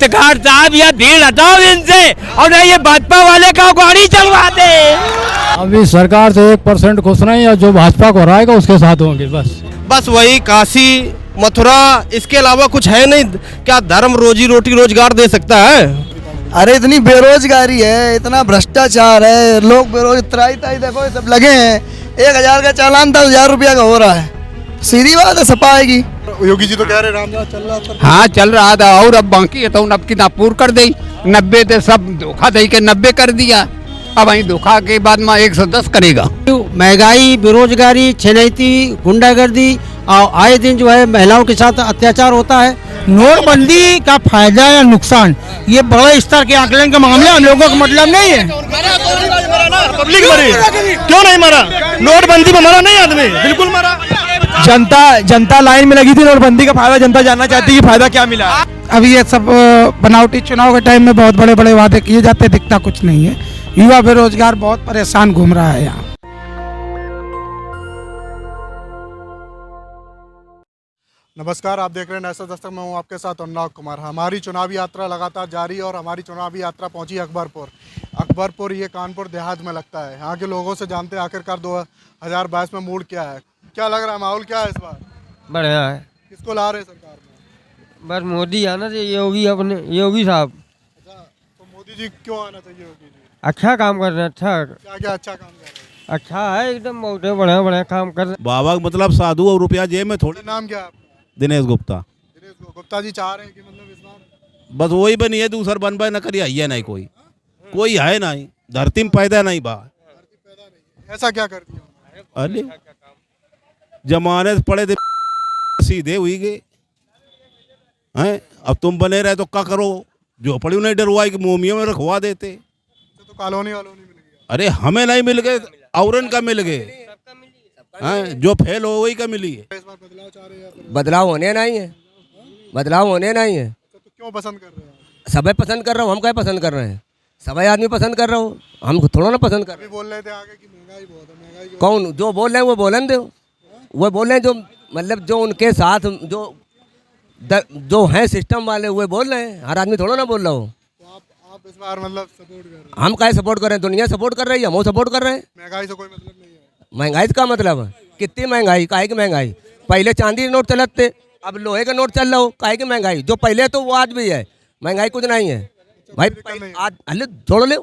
इफ्तिखार साहब या भीड़ हटाओ इनसे और नहीं ये भाजपा वाले का गाड़ी चलवा दे। अभी सरकार से 1% खुश नहीं है, जो भाजपा को हराएगा उसके साथ होंगे बस वही काशी मथुरा, इसके अलावा कुछ है नहीं। क्या धर्म रोजी रोटी रोजगार दे सकता है? अरे इतनी बेरोजगारी है, इतना भ्रष्टाचार है, लोग बेरोजगारी देखो सब लगे हैं। 1000 का चालान 10,000 रुपया का हो रहा है, सीधी बात है, सपा आएगी। योगी जी तो कह रहे रामराज चल रहा था। हाँ चल रहा था और अब बाकी है तो अब की नापूर कर दी। 90 थे सब धोखा दे के 90 कर दिया, अब वही धोखा के बाद में 110 करेगा। महंगाई, बेरोजगारी, छेनैती, गुंडागर्दी और आए दिन जो है महिलाओं के साथ अत्याचार होता है। नोटबंदी का फायदा या नुकसान ये बड़े स्तर के आकलन का मामला हम लोगों का मतलब नहीं है। पब्लिक मरी, क्यों नहीं मरा? नोटबंदी में मरा नहीं आदमी, बिल्कुल मरा। जनता लाइन में लगी थी, नोटबंदी का फायदा जनता जानना चाहती है कि फायदा क्या मिला। अभी ये सब बनावटी चुनाव के टाइम में बहुत बड़े बड़े वादे किए जाते, दिखता कुछ नहीं है। युवा बेरोजगार बहुत परेशान घूम रहा है यहाँ। नमस्कार, आप देख रहे हैं नेशनल दस्तक में हूँ आपके साथ अनुराग कुमार। हमारी चुनावी यात्रा लगातार जारी है और हमारी चुनावी यात्रा पहुंची अकबरपुर ये कानपुर देहात में लगता है। यहाँ के लोगों से जानते हैं आखिरकार 2022 में मूड क्या है, क्या लग रहा है, माहौल क्या है इस बार? बढ़िया है। किसको ला रहे हैं सरकार में? बस मोदी आना चाहिए, योगी साहब। अच्छा, तो मोदी जी क्यों आना चाहिए? योगी जी अच्छा काम कर रहे हैं। अच्छा क्या अच्छा काम कर रहे हैं? अच्छा है एकदम, बहुत बढ़िया काम कर रहे हैं। बाबा मतलब साधु और रुपया जेब में थोड़ी। नाम क्या है आपका? दिनेश गुप्ता। दिनेश गुप्ता जी चाह रहे हैं कि मतलब इस बार बस वही बनी है, दूसर बन पाए न करिए है नहीं, कोई है नहीं, धरती में पैदा नहीं बा। ऐसा क्या कर दिया? अरे जमाने से पड़े थे सीधे हुई गए हैं, अब तुम बने रहे तो क्या करो? झोपड़ी नहीं डरवाई कि मोमियों में रखवा देते। तो कॉलोनी मिल गई। अरे हमें नहीं मिल गए, औरन का मिल गए हैं, जो फेल हो वही का मिली है। इस बार बदलाव चाह रहे हैं? बदलाव होने नहीं है, बदलाव होने नहीं है। तो क्यों पसंद कर रहे हैं? सब पसंद कर रहा हूँ, हम क्या पसंद कर रहे हैं? सभी आदमी पसंद कर रहा हूँ, हम थोड़ा ना पसंद कर रहे हैं। बोल रहे थे आगे कि महंगाई बहुत है, महंगाई कौन जो बोल रहे हैं वो बोलन दो, वो बोल रहे हैं जो मतलब जो उनके साथ जो हैं सिस्टम वाले वो बोल रहे हैं, हर आदमी थोड़ा ना बोल रहा हो। तो आप इस बार मतलब सपोर्ट कर रहे हैं? हम क्या सपोर्ट कर रहे हैं? दुनिया सपोर्ट कर रही है, हम सपोर्ट कर रहे हैं। महंगाई से कोई मतलब नहीं है। महंगाई का मतलब कितनी महंगाई, काहे की महंगाई? पहले चांदी के नोट चलते, अब लोहे का नोट चल रहा हो, काहे की महंगाई? जो पहले तो वो आज भी है, महंगाई कुछ नहीं है भाई। आज अरे छोड़ ले,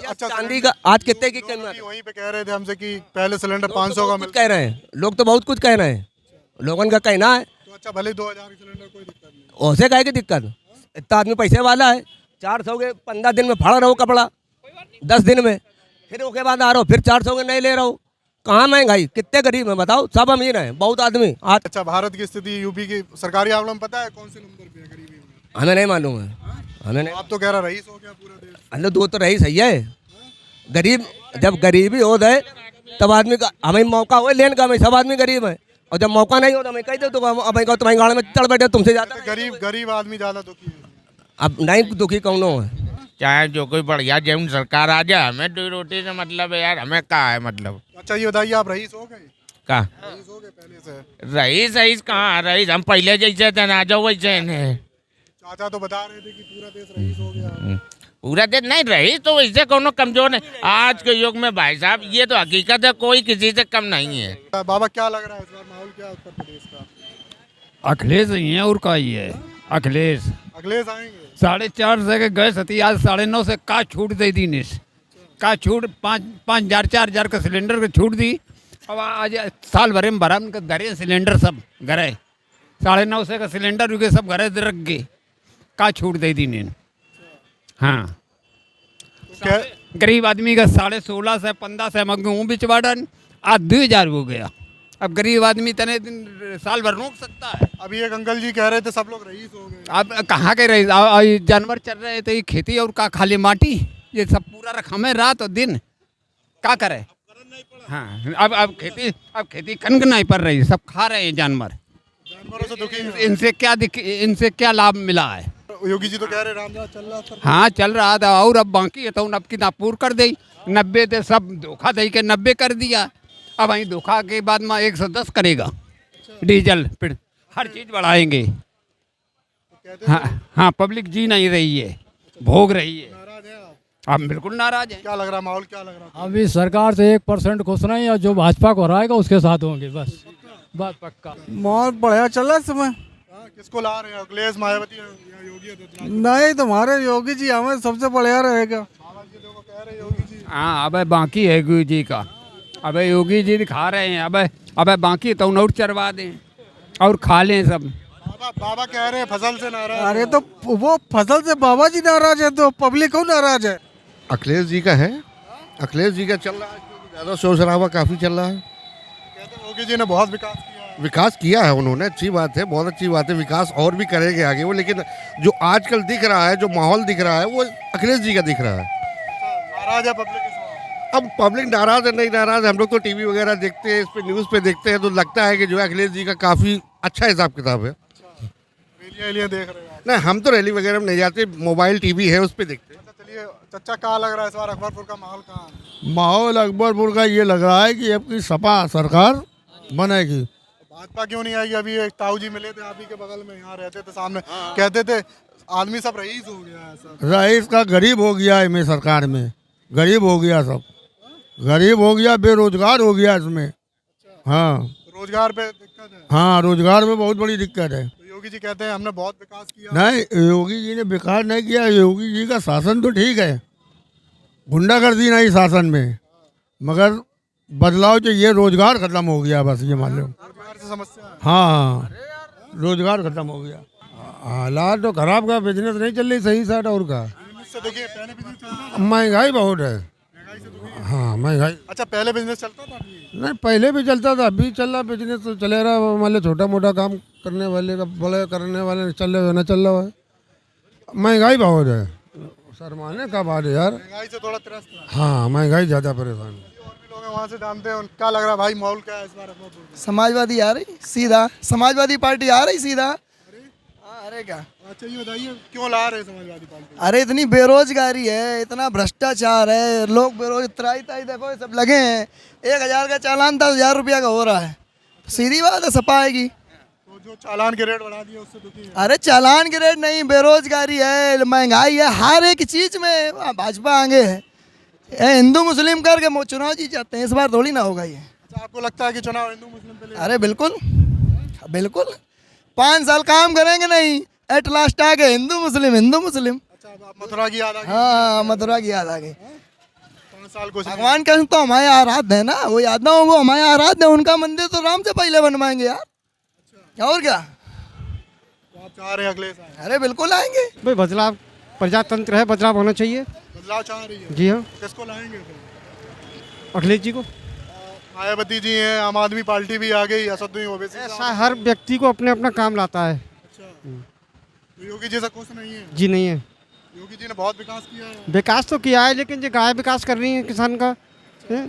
अच्छा चांदी का आज कितने की कीमत? वहीं पे कह रहे थे हमसे कि पहले सिलेंडर 500 का मिलता कह रहे हैं लोग, तो बहुत कुछ कह रहे हैं, लोगों का कहना है। तो अच्छा भले 2000 की सिलेंडर कोई दिक्कत नहीं। उसे काहे की दिक्कत? इतना आदमी पैसे वाला है, 400 के 15 दिन में फाड़ रहा हो कपड़ा, 10 दिन में, फिर उसके बाद आ रहा हो, फिर 400 के नहीं ले रहा हो। कहाँ महंगाई? कितने गरीब हैं बताओ? सब अमीर हैं, बहुत आदमी आज। अच्छा, भारत की स्थिति, यूपी की सरकारी आंकड़ा में पता है कौन से नंबर पे है गरीबी में? हमें नहीं मालूम है, हमें नहीं। आप तो कह रहा रईस हो गया पूरा देश। अल्लाह दो तो रही सही है, गरीब जब गरीबी हो जाए तब आदमी का हमें मौका हो लेने का, हमें सब आदमी गरीब है, और जब मौका नहीं हो तो हमें कह दो तो हमें कहो तुम्हारी गाड़ी में चढ़ बैठे तुमसे ज्यादा। गरीब आदमी ज्यादा दुखी है। अब नहीं दुखी कौन है? चाहे जो कोई बढ़िया जैन सरकार आ जाए, हमें 2 रोटी से मतलब है यार, हमें कहा है मतलब। अच्छा ये बताइए, आप रईस हो गए? कहा रईस हो गए पहले से? रईस कहाँ रईस, हम पहले जैसे थे ना, जाओ वैसे चाचा तो बता रहे थे कि पूरा देश रईस हो गया। पूरा देश नहीं रही तो वैसे कोनो कमजोर नहीं आज के युग में भाई साहब, ये तो हकीकत है, कोई किसी से कम नहीं है। बाबा क्या लग रहा है इस बार माहौल क्या है उत्तर प्रदेश का? अखिलेश ही है और का ही है, अखिलेश आएंगे। 4.5 से गए सती, आज 9.5 से का छूट दे दी निस का छूट 5,000 4,000 का सिलेंडर की छूट दी। अब आज साल भरे में भरा घरे सिलेंडर सब घरे 9.5 का सिलेंडर रुके सब घरे रख गए, का छूट दे दी ने। हाँ तो गरीब आदमी का 16.5 से 15 से गेहूँ बिचवाड़न आज 2,000 हो गया। अब गरीब आदमी तने दिन साल भर रोक सकता है। अभी एक अंकल जी कह रहे थे सब लोग रईस हो गए। अब कहाँ के रईस? जानवर चल रहे थे, खेती और का खाली माटी, ये सब पूरा रखा में रात और दिन, क्या करे? हाँ अब खेती कनक नहीं पड़ रही, सब खा रहे हैं जानवरों से दुखी। इनसे क्या लाभ मिला है? योगी जी तो कह रहे रामराज चल रहा था। हाँ चल रहा था और अब बाकी है तो अब की नापूर कर दी। 90 थे सब धोखा दे के 90 कर दिया, अब वहीं धोखा के बाद में 110 करेगा। डीजल फिर हर चीज़ बढ़ाएंगे। हाँ पब्लिक जी नहीं रही है, भोग रही है। नाराज हैं आप? हम बिल्कुल नाराज हैं। क्या लग रहा है माहौल, क्या लग रहा है? अभी सरकार से 1% खुश नहीं है, जो भाजपा को हराएगा उसके साथ होंगे, बस बात पक्का। माहौल बढ़िया चल रहा है इस समय। हाँ, किसको ला रहे हैं, अखिलेश, मायावती या योगी आदित्यनाथ? नहीं, तुम्हारे योगी जी हमें सबसे बढ़िया रहेगा। बाबा जी देखो कह रहे योगी जी। हाँ अब बाकी है योगी जी का, अब योगी जी दिखा रहे हैं, अब बाकी तो नोट चरवा दें और खा लें सब। बाबा कह रहे हैं फसल से नाराज। अरे तो वो फसल से बाबा जी नाराज है तो पब्लिक क्यों नाराज है? अखिलेश जी का है, अखिलेश जी का चल रहा है, ज़्यादा शोर शराबा काफ़ी चल रहा है। कहते हैं योगी जी ने बहुत विकास किया है। विकास किया है उन्होंने, अच्छी बात है, बहुत अच्छी बात है, विकास और भी करेंगे आगे वो, लेकिन जो आजकल दिख रहा है, जो माहौल दिख रहा है, वो अखिलेश जी का दिख रहा है। नाराज है पब्लिक इस वक्त? अब पब्लिक नाराज है नहीं नाराज, हम लोग तो टीवी वगैरह देखते हैं, इस पे न्यूज़ पे देखते हैं, तो लगता है कि जो है अखिलेश जी का काफ़ी अच्छा हिसाब किताब है। रैलियां देख रहे हैं आप? नहीं, हम तो रैली वगैरह में नहीं जाते, मोबाइल टीवी है उस पर देखते हैं। चलिए चचा, क्या लग रहा है इस बार अकबरपुर का माहौल कहाँ है? माहौल अकबरपुर का ये लग रहा है कि अब की सपा सरकार बनेगी। भाजपा क्यों नहीं आएगी? अभी एक ताऊ जी मिले थे आप ही के बगल में, यहाँ रहते थे सामने, कहते थे आदमी सब रईस हो गया है सब। रईस का गरीब हो गया है इसमें, सरकार में गरीब हो गया, सब गरीब हो गया, बेरोजगार हो गया इसमें। हाँ, रोजगार पे दिक्कत है। हाँ, रोजगार में बहुत बड़ी दिक्कत है। तो योगी जी कहते हैं हमने बहुत विकास किया। नहीं, योगी जी ने विकास नहीं किया, योगी जी का शासन तो ठीक है, गुंडागर्दी नहीं शासन में, मगर बदलाव चाहिए, रोजगार खत्म हो गया, बस ये मान लो। रोजगार से समस्या है। हाँ, रोजगार खत्म हो गया, हालात तो खराब का, बिजनेस नहीं चल रही सही साथ और का, इससे देखिए पहले बिजनेस चलता था। महंगाई बहुत है। महंगाई से दुखी है। हाँ, महंगाई अच्छा, पहले बिजनेस चलता था अभी? नहीं, पहले भी चलता था, अभी चल रहा बिजनेस तो चले रहा, मान लो छोटा मोटा काम करने वाले का, बड़े करने वाले चल रहे हो ना चल रहा है, महंगाई बहुत है, शर्माने का बात है यार। महंगाई से थोड़ा त्रस्त है। हाँ, महंगाई ज़्यादा परेशान है। और भी लोग हैं वहाँ से जानते हैं, क्या लग रहा है भाई माहौल क्या है इस बार अकबरपुर में? समाजवादी आ रही सीधा, समाजवादी पार्टी आ रही सीधा। हाँ, अरे क्या, अच्छा ये बताइए क्यों ला रहे हैं समाजवादी पार्टी? अरे इतनी बेरोजगारी है, इतना भ्रष्टाचार है, लोग त्राई ताई देखो ये सब लगे हैं। 1000 का चालान था, 1000 रुपया का हो रहा है, सीधी बात है, सपा आएगी। तो जो चालान के रेट बढ़ा दिए उससे दुखी है? अरे चालान के रेट नहीं, बेरोजगारी है, महंगाई है, हर एक चीज में भाजपा आगे है। ये हिंदू मुस्लिम करके चुनाव जीत जाते हैं, इस बार थोड़ी ना होगा ये। अच्छा, आपको लगता है कि चुनाव हिंदू मुस्लिम पे ले? अरे बिल्कुल बिल्कुल, 5 साल काम करेंगे नहीं, एट लास्ट आ गए हिंदू मुस्लिम, हिंदू मुस्लिम। अच्छा, अब आप मथुरा की याद आ गई? हाँ, मथुरा की याद आ गई। 5 साल को भगवान कृष्ण तो हमारे आराध्य है ना, वो यादव वो हमारे आराध्य है, उनका मंदिर तो राम से पहले बनवाएंगे यार, और क्या। तो आप चाह रहे हैं अखिलेश आए? अरे बिल्कुल आएंगे भाई, बदलाव, प्रजातंत्र है, बदलाव होना चाहिए। बदलाव चाह रही है? जी हाँ, किसको लाएंगे फिर? अखिलेश जी को। मायावती जी हैं, आम आदमी पार्टी भी आ गई, असदुद्दीन ओवैसी साहब। ऐसा हर व्यक्ति को अपने अपना काम लाता है। अच्छा, तो योगी जी से खुश नहीं है? जी नहीं है, योगी जी ने बहुत विकास किया है। विकास तो किया है, लेकिन जो गाय विकास कर रही है किसान का, हैं?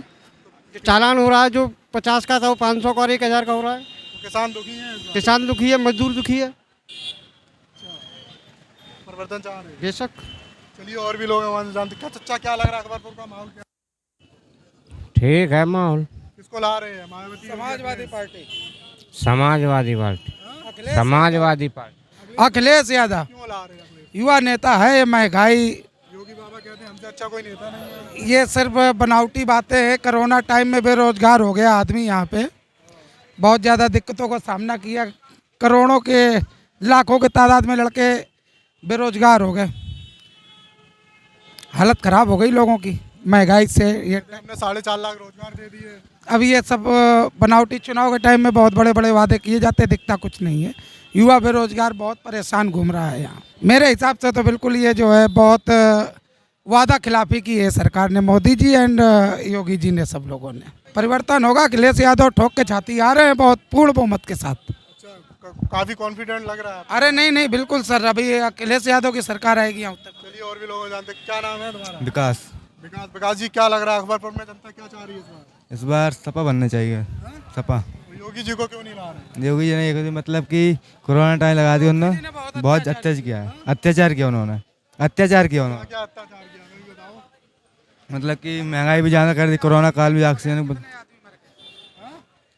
जो चालान हो रहा है, जो 50 का था वो 500 का और 1000 का हो रहा है। तो किसान दुखी हैं इस बार? किसान दुखी है, मजदूर दुखी है। परिवर्तन चाह रहे हैं? बेशक। चलिए और भी लोग हैं वहाँ से जानते। क्या चच्चा, क्या लग रहा है अकबरपुर का माहौल क्या? ठीक है माहौल। किसको ला रहे हैं? Mayawati? Samajwadi party. Samajwadi party, Samajwadi party, Akhilesh Yadav क्यों ला रहे हैं अखिलेश? युवा नेता है, महंगाई, योगी बाबा कहते हैं हमसे अच्छा कोई नेता नहीं है। ये सिर्फ बनावटी बातें हैं। कोरोना टाइम में बेरोजगार हो गया आदमी, यहाँ पे बहुत ज़्यादा दिक्कतों का सामना किया, करोड़ों के लाखों के तादाद में लड़के बेरोजगार हो गए, हालत ख़राब हो गई लोगों की महंगाई से। ये हमने 4.5 लाख रोजगार दे दिए। अब ये सब बनावटी चुनाव के टाइम में बहुत बड़े बड़े वादे किए जाते, दिखता कुछ नहीं है। युवा बेरोजगार बहुत परेशान घूम रहा है यहाँ। मेरे हिसाब से तो बिल्कुल ये जो है बहुत वादा खिलाफी की है सरकार ने, मोदी जी एंड योगी जी ने, सब लोगों ने। परिवर्तन होगा, अखिलेश यादव ठोक के छाती आ रहे हैं बहुत पूर्ण बहुमत के साथ। अच्छा, काफी कॉन्फिडेंट लग रहा है। अरे नहीं बिल्कुल सर, अभी अखिलेश यादव की सरकार आएगी यहाँ तक। चलिए और भी लोग जानते। क्या नाम है तुम्हारा? विकास। विकास जी, क्या लग रहा है अकबरपुर में जनता क्या चाह रही है इस बार? इस बार सपा बनना चाहिए, सपा। योगी जी को क्यों नहीं ला रहे? योगी जी ने मतलब कि कोरोना टाइम लगा दिया उन्होंने, बहुत अत्याचार किया है, अत्याचार किया उन्होंने, अत्याचार किया उन्होंने। क्या अत्याचार किया हमें बताओ। मतलब कि महंगाई भी ज़्यादा कर दी, कोरोना काल भी ऑक्सीजन,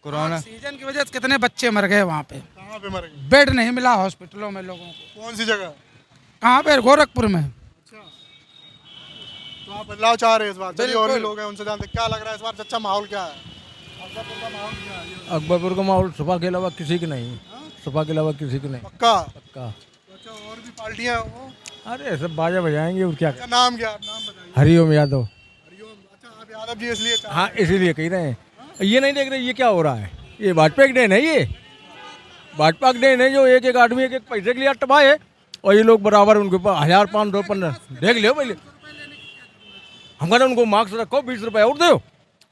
कोरोना सीजन की वजह से कितने बच्चे मर गए वहाँ पे। कहाँ पे मर गए? बेड नहीं मिला हॉस्पिटलों में लोगों को। कौन सी जगह? कहाँ पे? गोरखपुर में। तो आप बदलाव चाह रहे हैं इस बार? चलिए और भी लोग हैं उनसे जानते हैं। क्या लग रहा है इस बार चच्चा माहौल क्या है? अकबरपुर का माहौल क्या है? अकबरपुर का माहौल सपा के अलावा किसी की नहीं, सपा के अलावा किसी की नहीं। पक्का? पक्का। अच्छा, और भी पार्टियां हैं वो? अरे सब बाजा बजाएंगे और क्या। क्या नाम क्या? नाम बताइए। हरिओम यादव। हरिओम। अच्छा, आप यादव जी इसलिए चाह हाँ इसीलिए कह रहे हैं। ये नहीं देख रहे ये क्या हो रहा है, ये भाजपा का देन है, ये भाजपा का देन है जो एक एक आदमी एक एक पैसे के लिए अटवा है और ये लोग बराबर उनके ऊपर 1000, 500, 15 देख लियो पहले। हम कहते उनको मार्क्स रखो 20 रुपये और दो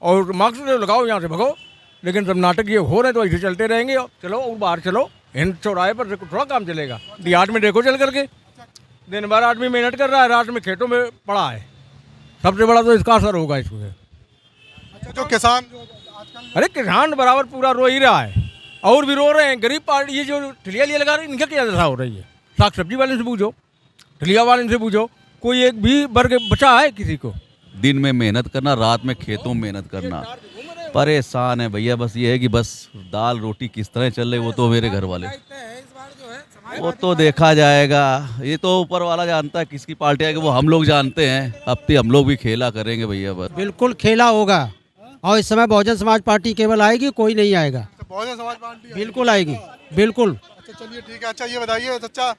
और मार्क्स लगाओ यहाँ से भगो, लेकिन सब नाटक ये हो रहे हैं तो ऐसे चलते रहेंगे। चलो और बाहर चलो, इन चौराहे पर थोड़ा काम चलेगा। देहात में देखो चल करके, दिन भर आदमी मेहनत कर रहा है, रात में खेतों में पड़ा है। सबसे बड़ा तो इसका असर होगा इसको। अच्छा, जो किसान अरे किसान बराबर पूरा रो ही रहा है और भी रो रहे हैं। गरीब पार्टी ये जो ठिलिया लिए लगा रहे हैं इनका क्या दशा हो रही है? साग सब्जी वाले से पूछो, ठिलिया वाले से पूछो, कोई एक भी वर्ग बचा है किसी को? दिन में मेहनत करना, रात में खेतों में मेहनत करना, परेशान है भैया। बस ये है कि बस दाल रोटी किस तरह चल रही वो तो मेरे घर वाले, वो तो देखा जाएगा। ये तो ऊपर वाला जानता है किसकी पार्टी है कि वो हम लोग जानते हैं। अब तो हम लोग भी खेला करेंगे भैया। बस बिल्कुल खेला होगा और इस समय बहुजन समाज पार्टी केवल आएगी, कोई नहीं आएगा। बहुजन समाज पार्टी बिल्कुल आएगी, बिल्कुल। अच्छा चलिए ठीक है। अच्छा ये बताइए चाचा,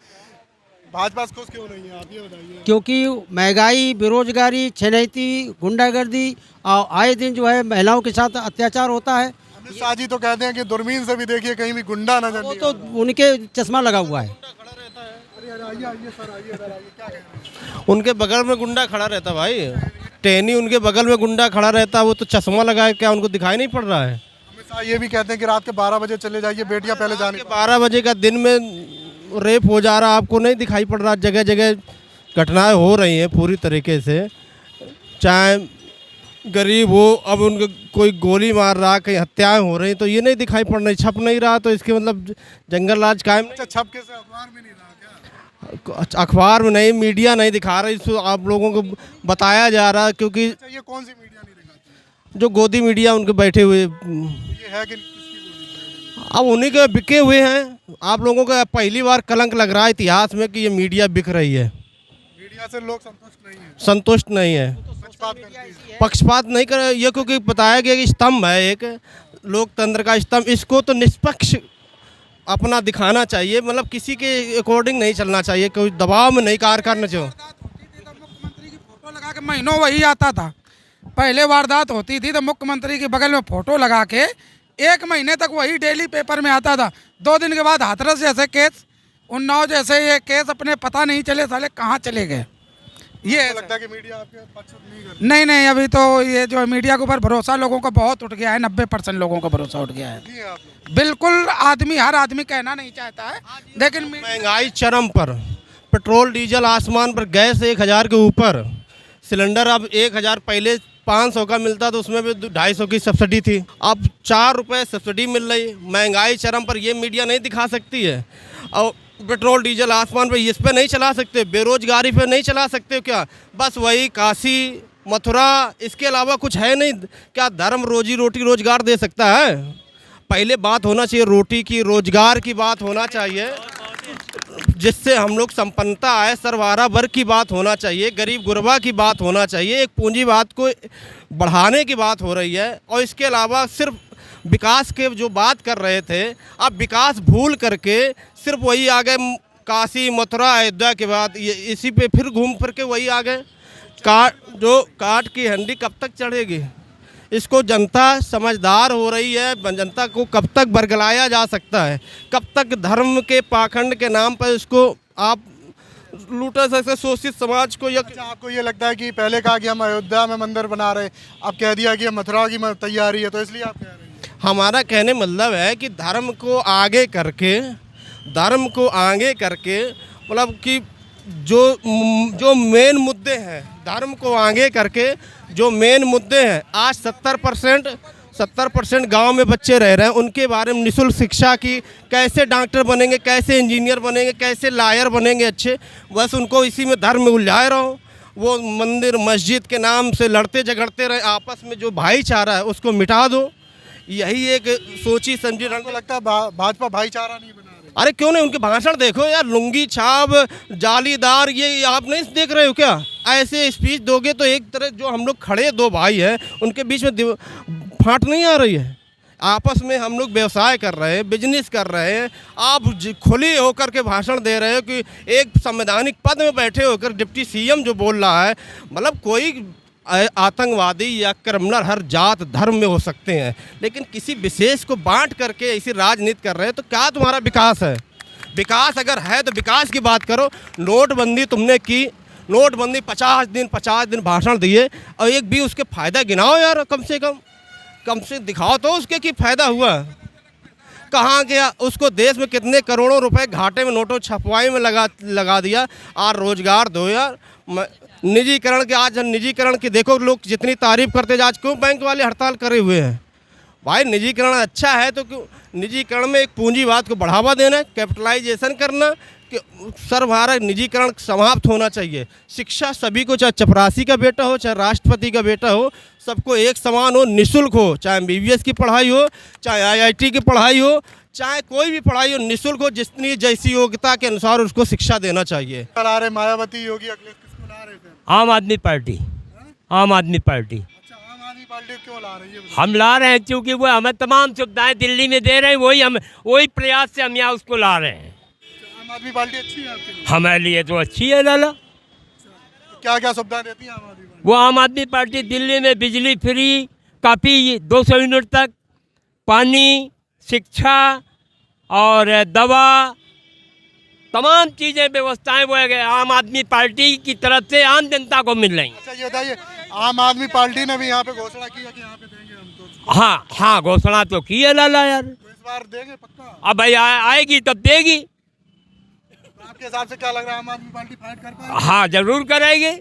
भाजपा से खुश क्यों नहीं है, आप ये बताइए? क्योंकि महंगाई, बेरोजगारी, छेनैती, गुंडागर्दी और आए दिन जो है महिलाओं के साथ अत्याचार होता है। अमित शाह जी तो कहते हैं कि दूरबीन से भी देखिए कहीं भी गुंडा नजर नहीं। तो उनके चश्मा लगा हुआ है। उनके बगल में गुंडा खड़ा रहता भाई, टहनी उनके बगल में गुंडा खड़ा रहता, वो तो चश्मा लगाए, क्या उनको दिखाई नहीं पड़ रहा है? अमित शाह ये भी कहते हैं कि रात के 12 बजे चले जाइए, बेटियां पहले जाने। 12 बजे का दिन में रेप हो जा रहा, आपको नहीं दिखाई पड़ रहा? जगह जगह घटनाएं हो रही हैं पूरी तरीके से, चाहे गरीब हो, अब उनको कोई गोली मार रहा, कहीं हत्याएं हो रही, तो ये नहीं दिखाई पड़ रही, छप नहीं रहा, तो इसके मतलब जंगल राज कायम। अच्छा, छप के से अखबार में नहीं रहा क्या? अखबार में नहीं, मीडिया नहीं दिखा रही, इसको आप लोगों को बताया जा रहा है। क्योंकि ये कौन सी मीडिया नहीं दिखाती? जो गोदी मीडिया उनके बैठे हुए, ये है कि अब उन्हीं के बिके हुए हैं। आप लोगों को पहली बार कलंक लग रहा है इतिहास में कि ये मीडिया बिक रही है। मीडिया से लोग संतुष्ट नहीं है। संतुष्ट नहीं है, पक्षपात नहीं कर ये, क्योंकि बताया गया कि स्तंभ है एक लोकतंत्र का स्तंभ, इसको तो निष्पक्ष अपना दिखाना चाहिए, मतलब किसी के अकॉर्डिंग नहीं चलना चाहिए, कोई दबाव में नहीं कार्य करना चाहिए। मुख्यमंत्री की फोटो लगा के महीनों वही आता था। पहले वारदात होती थी तो मुख्यमंत्री के बगल में फोटो लगा के 1 महीने तक वही डेली पेपर में आता था। 2 दिन के बाद हाथरस जैसे केस, उन्नाव जैसे ये केस अपने पता नहीं चले साले कहाँ चले गए। ये लगता है कि मीडिया आपके पक्ष नहीं कर नहीं, अभी तो ये जो मीडिया के ऊपर भरोसा लोगों का बहुत उठ गया है। 90% लोगों का भरोसा उठ गया है। बिल्कुल हर आदमी कहना नहीं चाहता है, लेकिन महंगाई चरम पर, पेट्रोल डीजल आसमान पर, गैस 1000 के ऊपर, सिलेंडर अब 1000 पहले 500 का मिलता तो उसमें भी 250 की सब्सिडी थी, अब 4 रुपये सब्सिडी मिल रही। महंगाई चरम पर, ये मीडिया नहीं दिखा सकती है। और पेट्रोल डीजल आसमान पे, इस पे नहीं चला सकते, बेरोजगारी पे नहीं चला सकते क्या? बस वही काशी मथुरा, इसके अलावा कुछ है नहीं। क्या धर्म रोजी रोटी रोजगार दे सकता है? पहले बात होना चाहिए रोटी की, रोजगार की बात होना चाहिए, जिससे हम लोग संपन्नता आए। सर्वहारा वर्ग की बात होना चाहिए, गरीब गुरबा की बात होना चाहिए, एक पूंजीवाद को बढ़ाने की बात हो रही है। और इसके अलावा सिर्फ विकास के जो बात कर रहे थे, अब विकास भूल करके सिर्फ वही आ गए, काशी मथुरा अयोध्या के बाद ये इसी पे फिर घूम फिर के वही आ गए। काट की हंडी कब तक चढ़ेगी? इसको जनता समझदार हो रही है। जनता को कब तक बरगलाया जा सकता है? कब तक धर्म के पाखंड के नाम पर इसको आप लूटा सकते शोषित समाज को? आपको ये लगता है कि पहले कहा कि हम अयोध्या में मंदिर बना रहे, अब कह दिया कि मथुरा की तैयारी है, तो इसलिए आप कह रहे हैं? हमारा कहने मतलब है कि धर्म को आगे करके मतलब कि जो मेन मुद्दे हैं, धर्म को आगे करके जो मेन मुद्दे हैं, आज 70% गांव में बच्चे रह रहे हैं, उनके बारे में निःशुल्क शिक्षा की, कैसे डॉक्टर बनेंगे, कैसे इंजीनियर बनेंगे, कैसे लॉयर बनेंगे अच्छे, बस उनको इसी में धर्म में उलझाए रहो। वो मंदिर मस्जिद के नाम से लड़ते झगड़ते रहे, आपस में जो भाईचारा है उसको मिटा दो। यही एक सोची समझी। लगता है भाजपा भाईचारा नहीं बना रही। अरे क्यों नहीं, उनके भाषण देखो यार, लुंगी छाप जालीदार, ये आप नहीं देख रहे हो क्या? ऐसे स्पीच दोगे तो एक तरह जो हम लोग खड़े दो भाई हैं उनके बीच में फाट नहीं आ रही है। आपस में हम लोग व्यवसाय कर रहे हैं, बिजनेस कर रहे हैं, आप खुले होकर के भाषण दे रहे हो कि एक संवैधानिक पद में बैठे होकर डिप्टी सीएम जो बोल रहा है, मतलब कोई आतंकवादी या क्रिमिनल हर जात धर्म में हो सकते हैं, लेकिन किसी विशेष को बांट करके ऐसी राजनीति कर रहे हैं, तो क्या तुम्हारा विकास है? विकास अगर है तो विकास की बात करो। नोटबंदी तुमने की, नोटबंदी 50 दिन भाषण दिए और एक भी उसके फ़ायदा गिनाओ यार, कम से दिखाओ तो उसके कि फ़ायदा हुआ। कहाँ गया? उसको देश में कितने करोड़ों रुपए घाटे में नोटों छपवाई में लगा दिया। और रोजगार दो यार। निजीकरण के, आज निजीकरण की देखो लोग जितनी तारीफ करते हैं, आज क्यों बैंक वाले हड़ताल करे हुए हैं? भाई निजीकरण अच्छा है तो क्यों? निजीकरण में एक पूंजीवाद को बढ़ावा देना, कैपिटलाइजेशन करना, कि सर्वहारा निजीकरण समाप्त होना चाहिए। शिक्षा सभी को, चाहे चपरासी का बेटा हो चाहे राष्ट्रपति का बेटा हो, सबको एक समान हो, निःशुल्क हो। चाहे MBBS की पढ़ाई हो, चाहे IIT की पढ़ाई हो, चाहे कोई भी पढ़ाई हो, निःशुल्क हो। जितनी जैसी योग्यता के अनुसार उसको शिक्षा देना चाहिए। मायावती, योगी, अखिलेश, किसको ला रहे थे? आम आदमी पार्टी। आम आदमी पार्टी। अच्छा, आम आदमी पार्टी क्यों ला रही है? हम ला रहे हैं क्योंकि वो हमें तमाम सुविधाएं दिल्ली में दे रहे हैं, वही प्रयास से हम यहाँ उसको ला रहे हैं। आम आदमी पार्टी अच्छी है आपके लिए? हमारे लिए तो अच्छी है लाला। क्या क्या सुविधाएं देती है आम आदमी पार्टी? वो आम आदमी पार्टी दिल्ली में बिजली फ्री, काफ़ी 200 यूनिट तक, पानी, शिक्षा और दवा, तमाम चीज़ें व्यवस्थाएं वो आम आदमी पार्टी की तरफ से आम जनता को मिल रही हैं। अच्छा ये बताइए, आम आदमी पार्टी ने भी यहाँ पे घोषणा की है कि यहाँ पे देंगे हम तो? हाँ, घोषणा तो की है लाला यार। तो इस बार देंगे पक्का? अब भाई आएगी तब देगी। आपके हिसाब से क्या लग रहा है, आम आदमी पार्टी फाइट कर पाएगी? हाँ, जरूर करेंगे।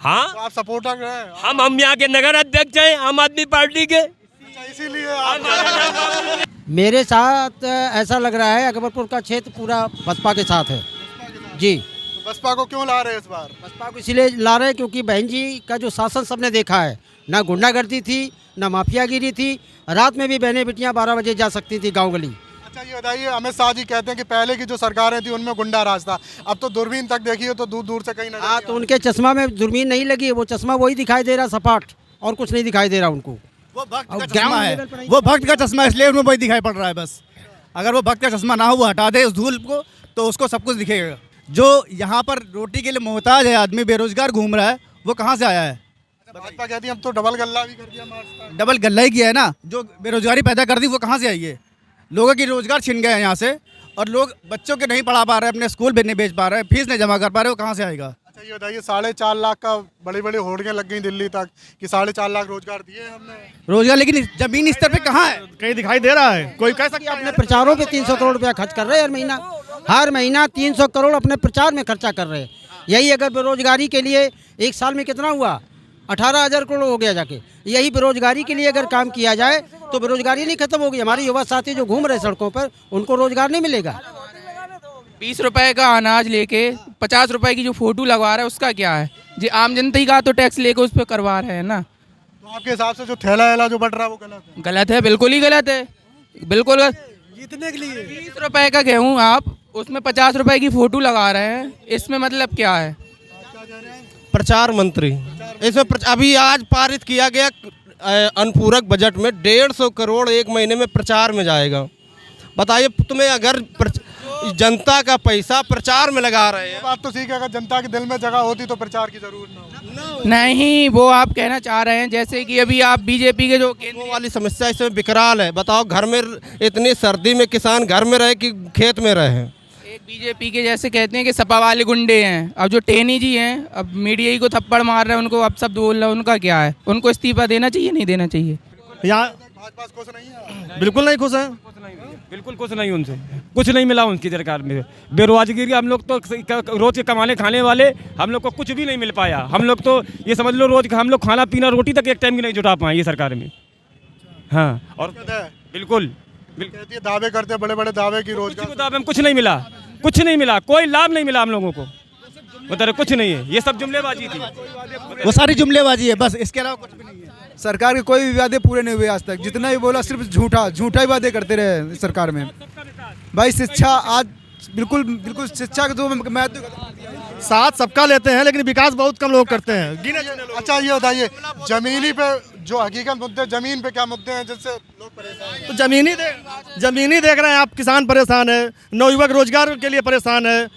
हाँ, तो आप सपोर्टर हैं? हम यहाँ के नगर अध्यक्ष हैं आम आदमी पार्टी के। इसीलिए मेरे साथ ऐसा लग रहा है अकबरपुर का क्षेत्र पूरा बसपा के साथ है जी। तो बसपा को क्यों ला रहे हैं इस बार? बसपा को इसलिए ला रहे हैं क्योंकि बहन जी का जो शासन सबने देखा है, ना गुंडागर्दी थी, ना माफियागिरी थी। रात में भी बहनें बेटियां 12 बजे जा सकती थी गाँव गली। अच्छा ये बताइए, अमित शाह जी कहते हैं कि पहले की जो सरकारें थी उनमें गुंडा राज था, अब तो दूरबीन तक देखिए तो दूर दूर से कहीं नजर। हाँ, तो उनके चश्मा में दूरबीन नहीं लगी, वो चश्मा वही दिखाई दे रहा सपाट, और कुछ नहीं दिखाई दे रहा उनको। वो भक्त का चश्मा है, वो भक्त का चश्मा, इसलिए उनमें वही दिखाई पड़ रहा है बस। अगर वो भक्त का चश्मा ना हो, वो हटा दे उस धूल को, तो उसको सब कुछ दिखेगा। जो यहाँ पर रोटी के लिए मोहताज है आदमी, बेरोजगार घूम रहा है, वो कहाँ से आया है? भाजपा कहती है अब तो डबल गल्ला भी कर दिया। डबल गल्ला ही किया है ना, जो बेरोजगारी पैदा कर दी वो कहाँ से आई है? लोगों की रोजगार छिन गए हैं यहाँ से, और लोग बच्चों के नहीं पढ़ा पा रहे, अपने स्कूल भी नहीं भेज पा रहे, फीस नहीं जमा कर पा रहे, वो कहाँ से आएगा? अच्छा ये बताइए, 4.5 लाख का बड़ी बड़ी होर्डिंग लग गई दिल्ली तक कि 4.5 लाख रोजगार दिए हमने। रोजगार, लेकिन जमीन स्तर पे कहाँ है? कहीं दिखाई दे रहा है? कोई कह सकता है? अपने प्रचारों पे 300 करोड़ रुपया खर्च कर रहे हैं हर महीना 300 करोड़ अपने प्रचार में खर्चा कर रहे हैं। यही अगर बेरोजगारी के लिए एक साल में कितना हुआ? 18,000 करोड़ हो गया जाके। यही बेरोजगारी के लिए अगर काम किया जाए तो बेरोजगारी नहीं खत्म होगी। हमारे युवा साथी जो घूम रहे सड़कों पर, उनको रोजगार नहीं मिलेगा। 20 रुपए का अनाज लेके 50 रुपए की जो फोटो लगवा रहा है उसका क्या है जी? आम जनता का तो टैक्स लेके उस पर करवा रहे हैं ना। तो आपके हिसाब से जो थैला जो बढ़ रहा है वो गलत है? गलत है, बिल्कुल ही गलत है, बिल्कुल गलत। जीतने के लिए 20 रुपए का गेहूँ आप उसमें 50 रुपए की फोटो लगा रहे हैं, इसमें मतलब क्या है? प्रचार मंत्री इसमें अभी आज पारित किया गया अनुपूरक बजट में 150 करोड़ एक महीने में प्रचार में जाएगा। बताइए तुम्हें, अगर जनता का पैसा प्रचार में लगा रहे हैं। बात तो ठीक है, अगर जनता के दिल में जगह होती तो प्रचार की जरूरत ना हो। नहीं, वो आप कहना चाह रहे हैं जैसे कि अभी आप बीजेपी के जो वो वाली समस्या इसमें विकराल है। बताओ, घर में इतनी सर्दी में किसान घर में रहे कि खेत में रहे? एक बीजेपी के जैसे कहते हैं कि सपा वाले गुंडे हैं, अब जो टेनी जी हैं अब मीडिया ही को थप्पड़ मार रहे हैं, उनको अब सब बोल रहे हैं, उनका क्या है? उनको इस्तीफा देना चाहिए, नहीं देना चाहिए? यहाँ बिल्कुल नहीं खुश है, बिल्कुल कुछ नहीं, उनसे कुछ नहीं मिला उनकी सरकार में। बेरोजगारी, हम लोग तो रोज के कमाने खाने वाले, हम लोग को कुछ भी नहीं मिल पाया। हम लोग तो ये समझ लो रोज हम लोग खाना पीना रोटी तक एक टाइम की नहीं जुटा पाए ये सरकार में। हाँ, और बिल्कुल कहती है दावे करते हैं बड़े बड़े दावे की रोजगार, दावे में कुछ नहीं मिला, कुछ नहीं मिला, कोई लाभ नहीं मिला हम लोगों को। बता रहे कुछ नहीं है, ये सब जुमलेबाजी थी, वो सारी जुमलेबाजी है बस, इसके अलावा कुछ भी नहीं है। सरकार के कोई भी वादे पूरे नहीं हुए आज तक। जितना भी बोला सिर्फ झूठा ही वादे करते रहे सरकार में। भाई शिक्षा आज बिल्कुल शिक्षा का जो महत्व साथ सबका लेते हैं लेकिन विकास बहुत कम लोग करते हैं, गिने चुने लोग। अच्छा ये बताइए, जमीनी पे जो हकीकत मुद्दे, जमीन पे क्या मुद्दे हैं जिससे लोग परेशान हैं? तो जमीनी देख रहे हैं आप, किसान परेशान है, नवयुवक रोजगार के लिए परेशान है,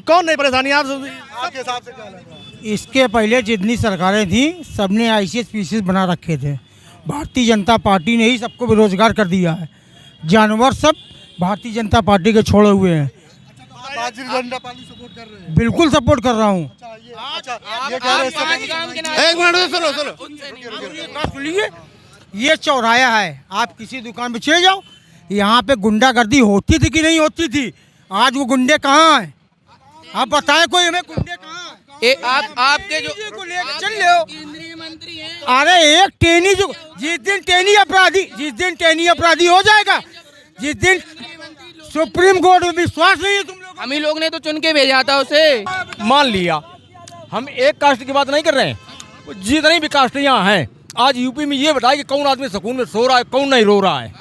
कौन नहीं परेशानी आपके हिसाब से क्या लग रहा है? इसके पहले जितनी सरकारें थी सबने ICS PCS बना रखे थे। भारतीय जनता पार्टी ने ही सबको बेरोजगार कर दिया है। जानवर सब भारतीय जनता पार्टी के छोड़े हुए हैं। भारतीय जनता पार्टी सपोर्ट कर रहे हैं? बिल्कुल सपोर्ट कर रहा हूँ। एक मिनट सुनिए, ये चौराया है, आप किसी दुकान पे चले जाओ, यहाँ पे गुंडागर्दी होती थी कि नहीं होती थी? आज वो गुंडे कहाँ हैं? आप बताएं कोई हमें, गुंडे कहाँ हैं? आपके जो को लेकर चल लो केंद्रीय मंत्री हैं। अरे एक टेनी जो जिस दिन टेनी अपराधी हो जाएगा, जिस दिन सुप्रीम कोर्ट में विश्वास नहीं है तुम लोग। हम ही लोग ने तो चुन के भेजा था उसे। मान लिया, हम एक कास्ट की बात नहीं कर रहे हैं, जितनी भी कास्ट यहाँ हैं, आज यूपी में ये बताया कि कौन आदमी सुकून में सो रहा है, कौन नहीं रो रहा है।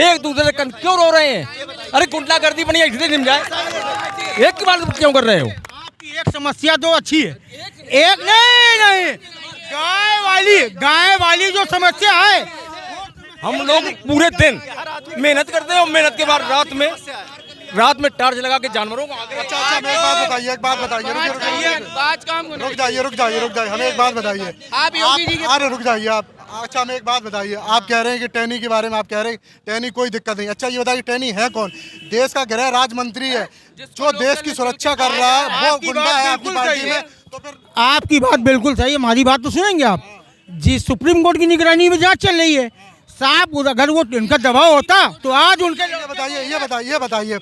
एक दूसरे से क्यों रो रहे हैं? अरे गुंडागर्दी बनी है, इसलिए निम जाए, एक की बात क्यों कर रहे हो? आपकी एक समस्या तो अच्छी है, एक नहीं गाय वाली जो समस्या है, हम लोग पूरे दिन मेहनत करते हैं और मेहनत के बाद रात में टार्च लगा के जानवरों को आगे। अच्छा मैं एक बात बताइए, रुक जाइए, हमें एक बात बताइए आप योगी जी के। अरे रुक जाइए आप। अच्छा हमें एक बात बताइए, आप कह रहे हैं कि टैनी के बारे में आप कह रहे हैं टैनी कोई दिक्कत नहीं। अच्छा ये बताइए टैनी है कौन? देश का गृह राज्य मंत्री है, जो देश की सुरक्षा कर रहा है, वो गुंडा है आपकी पार्टी में। तो फिर आपकी बात बिल्कुल सही है, हमारी बात तो सुनेंगे आप। जी सुप्रीम कोर्ट की निगरानी में जांच चल रही है साहब, अगर वो इनका दबाव होता तो आज उनके। ये बताइए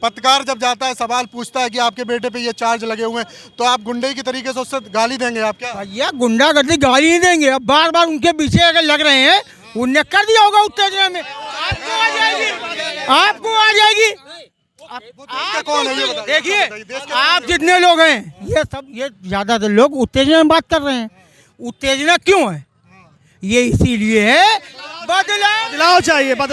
पत्रकार जब जाता है सवाल पूछता है कि आपके बेटे पे ये चार्ज लगे हुए हैं, तो आप गुंडे की तरीके से उससे गाली देंगे? आप क्या भैया गुंडागर्दी गाली नहीं देंगे, अब बार उनके पीछे अगर लग रहे हैं, उनने कर दिया होगा उत्तेजना में, आपको आ जाएगी। कौन है ये देखिए आप जितने लोग हैं ये ज्यादातर लोग उत्तेजना में बात कर रहे हैं। उत्तेजना क्यों है? ये इसीलिए है बदलाव चाहिए। बात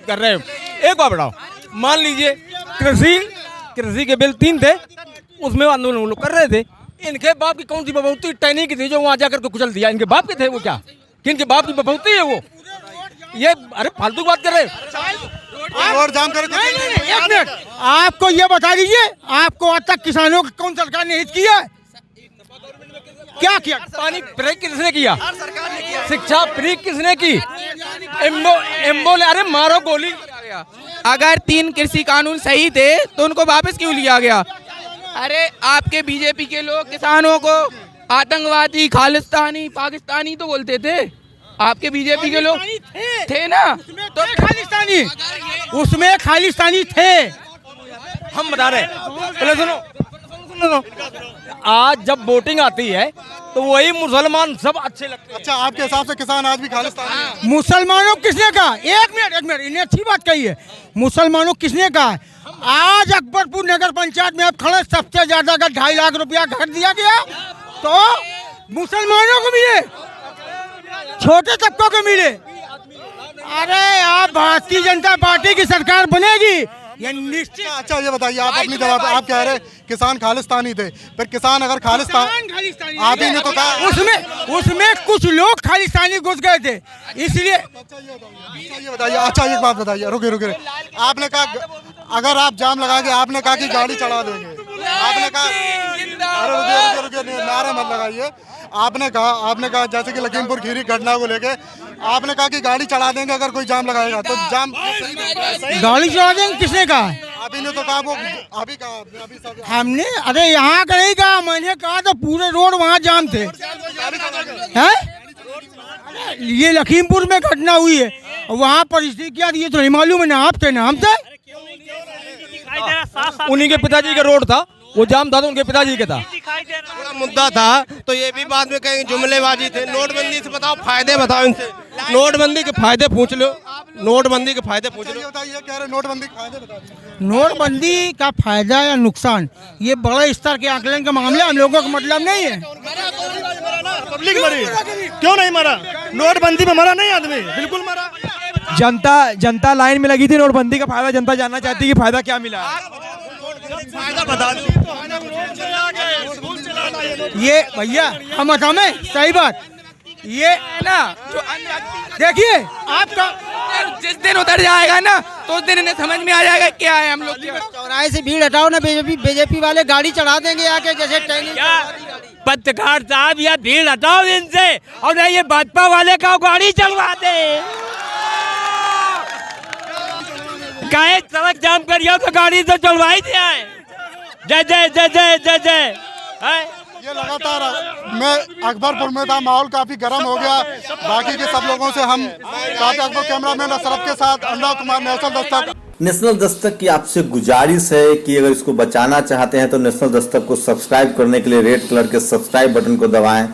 कर रहे हो, एक बात बताओ, मान लीजिए कृषि के बिल 3 थे, उसमें आंदोलन लोग कर रहे थे, इनके बाप की कौन सी बबूती टैनी की थी जो वहां जाकर के कुचल दिया? इनके बाप के थे वो? क्या किनके बाप की बबूती है वो? ये अरे फालतू बात कर रहे हैं। और जाम कर एक मिनट, आपको ये बता दीजिए, आपको आज तक किसानों को कौन सरकार ने हित किया है? क्या किया? पानी फ्री किसने किया? शिक्षा फ्री किसने की? एम्बो ने अरे मारो गोली। अगर 3 कृषि कानून सही थे तो उनको वापस क्यों लिया गया? अरे आपके बीजेपी के लोग किसानों को आतंकवादी, खालिस्तानी, पाकिस्तानी तो बोलते थे। आपके बीजेपी के लोग थे ना, तो खालिस्तानी, उसमें खालिस्तानी थे। हम बता रहे हैं, पहले सुनो, आज जब वोटिंग आती है तो वही मुसलमान सब अच्छे लगते हैं। अच्छा आपके हिसाब से किसान आज भी खालिस्तानी है? मुसलमानों किसने कहा? एक मिनट, इन्हें अच्छी बात कही है। मुसलमानों किसने कहा है? आज अकबरपुर नगर पंचायत में आप खड़े, सबसे ज्यादा अगर 2.5 लाख रुपया घर दिया गया तो मुसलमानों को मिले, छोटे तबकों को मिले। अरे आप भारतीय जनता पार्टी की सरकार बनेगी ये निश्चित। अच्छा ये बताइए, आप अपनी जवाब, आप कह रहे किसान खालिस्तानी थे, फिर किसान अगर खालिस्तान आप ही ने तो कहा, उसमें कुछ लोग खालिस्तानी घुस गए थे, इसलिए। ये बताइए, अच्छा एक बात बताइए, रुके, आपने कहा अगर आप जाम लगा के, आपने कहा कि गाड़ी चढ़ा देंगे, आपने कहा, अरे रुके नारे मत लगाइए। आपने कहा जैसे कि लखीमपुर खीरी घटना को लेके आपने कहा कि गाड़ी चढ़ा देंगे अगर कोई जाम लगाएगा, तो जाम गाड़ी चढ़ा देंगे किसने कहा? अभी ने तो कहा, वो अभी कहा हमने। अरे यहाँ का नहीं कहा, मैंने कहा तो पूरे रोड वहाँ जाम थे। हैं? ये लखीमपुर में घटना हुई है, वहाँ परिस्थिति क्या थी ये तो नहीं मालूम है ना, आप थे ना हम थे। उन्हीं के पिताजी का रोड था, वो जाम था तो उनके पिताजी का था। पूरा मुद्दा था तो ये भी बाद में कहेंगे जुमलेबाजी थे। नोटबंदी से बताओ फायदे, बताओ इनसे, नोटबंदी के फायदे पूछ लो, नोटबंदी के फायदे पूछ लो। बताइए, कह रहे नोटबंदी के फायदे बताइए। नोटबंदी का फायदा या नुकसान ये बड़े स्तर के आकलन का मामला, हम लोगों का मतलब नहीं है। पब्लिक मरी, क्यों नहीं मरा? नोटबंदी में मरा नहीं आदमी, बिल्कुल मरा। जनता लाइन में लगी थी, नोटबंदी का फायदा जनता जानना चाहती है कि फायदा क्या मिला। फायदा बता ये भैया हम बताएं, सही बात ये ना, जो देखिए आपका जिस दिन उतर जाएगा ना तो उस दिन इन्हें समझ में आ जाएगा क्या है हम लोग। चौराहे से भीड़ हटाओ ना, बीजेपी वाले गाड़ी चढ़ा देंगे आके, जैसे पत्रकार साहब या भीड़ हटाओ इनसे, और नहीं ये भाजपा वाले का गाड़ी चलवा दे। काहे सड़क जाम करियो तो गाड़ी तो चलवाई दिया है। जय जय जय जय जय जय। ये लगातार मैं अकबरपुर में था, माहौल काफी गर्म हो गया। बाकी के सब लोगों से हम साथ अकबर कैमरामैन अशरफ के साथ अनुराग कुमार, नेशनल दस्तक। नेशनल दस्तक की आपसे गुजारिश है कि अगर इसको बचाना चाहते हैं तो नेशनल दस्तक को सब्सक्राइब करने के लिए रेड कलर के सब्सक्राइब बटन को दबाएं,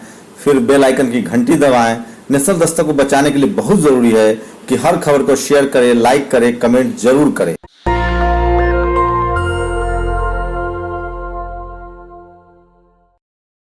फिर बेल आइकन की घंटी दबाएं। नेशनल दस्तक को बचाने के लिए बहुत जरूरी है कि हर खबर को शेयर करें, लाइक करें, कमेंट जरूर करें।